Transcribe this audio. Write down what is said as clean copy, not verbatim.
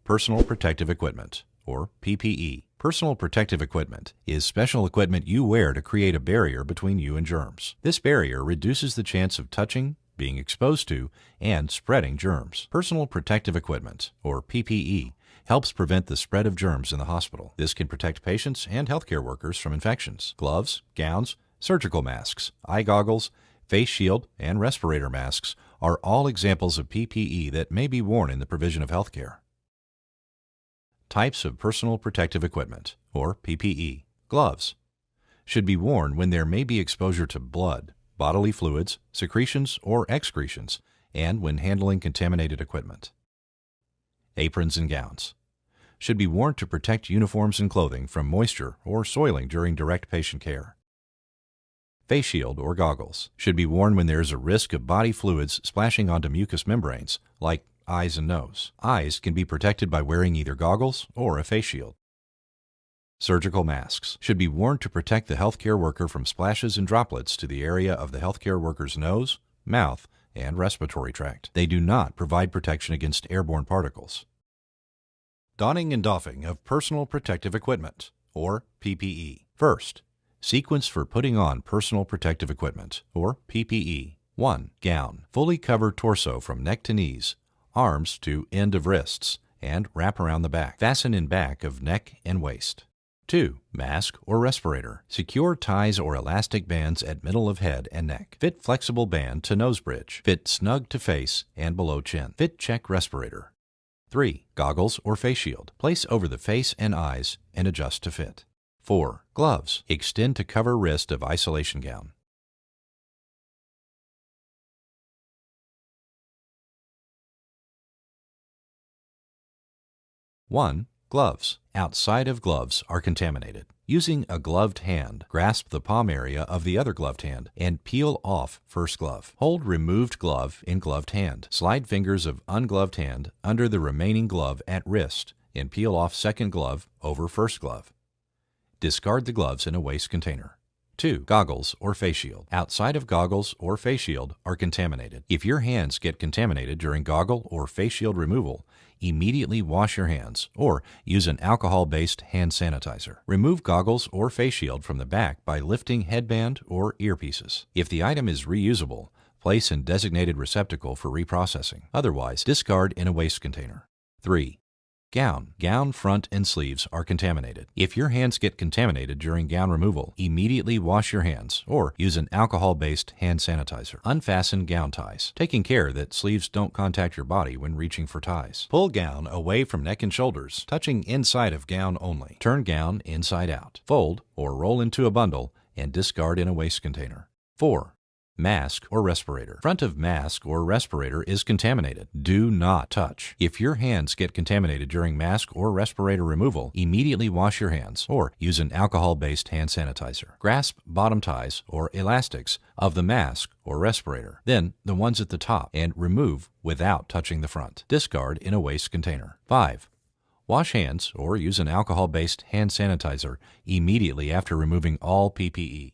Personal protective equipment, or PPE. Personal protective equipment is special equipment you wear to create a barrier between you and germs. This barrier reduces the chance of touching, being exposed to, and spreading germs. Personal protective equipment, or PPE, helps prevent the spread of germs in the hospital. This can protect patients and healthcare workers from infections. Gloves, gowns, surgical masks, eye goggles, face shield, and respirator masks are all examples of PPE that may be worn in the provision of healthcare. Types of personal protective equipment, or PPE. Gloves should be worn when there may be exposure to blood, bodily fluids, secretions, or excretions, and when handling contaminated equipment. Aprons and gowns should be worn to protect uniforms and clothing from moisture or soiling during direct patient care. Face shield or goggles should be worn when there is a risk of body fluids splashing onto mucous membranes, like eyes and nose. Eyes can be protected by wearing either goggles or a face shield. Surgical masks should be worn to protect the healthcare worker from splashes and droplets to the area of the healthcare worker's nose, mouth, and respiratory tract. They do not provide protection against airborne particles. Donning and doffing of personal protective equipment, or PPE. First, sequence for putting on personal protective equipment, or PPE. 1. Gown. Fully cover torso from neck to knees, arms to end of wrists, and wrap around the back. Fasten in back of neck and waist. 2. Mask or respirator. Secure ties or elastic bands at middle of head and neck. Fit flexible band to nose bridge. Fit snug to face and below chin. Fit check respirator. 3. Goggles or face shield. Place over the face and eyes and adjust to fit. 4. Gloves. Extend to cover wrist of isolation gown. Gloves. Outside of gloves are contaminated. Using a gloved hand, grasp the palm area of the other gloved hand and peel off first glove. Hold removed glove in gloved hand. Slide fingers of ungloved hand under the remaining glove at wrist and peel off second glove over first glove. Discard the gloves in a waste container. 2. Goggles or face shield. Outside of goggles or face shield are contaminated. If your hands get contaminated during goggle or face shield removal, immediately wash your hands or use an alcohol-based hand sanitizer. Remove goggles or face shield from the back by lifting headband or earpieces. If the item is reusable, place in designated receptacle for reprocessing. Otherwise, discard in a waste container. 3. Gown. Gown front and sleeves are contaminated. If your hands get contaminated during gown removal, immediately wash your hands or use an alcohol-based hand sanitizer. Unfasten gown ties, taking care that sleeves don't contact your body when reaching for ties. Pull gown away from neck and shoulders, touching inside of gown only. Turn gown inside out. Fold or roll into a bundle and discard in a waste container. 4. Mask or respirator. Front of mask or respirator is contaminated. Do not touch. If your hands get contaminated during mask or respirator removal, immediately wash your hands or use an alcohol-based hand sanitizer. Grasp bottom ties or elastics of the mask or respirator, then the ones at the top, and remove without touching the front. Discard in a waste container. 5. Wash hands or use an alcohol-based hand sanitizer immediately after removing all PPE.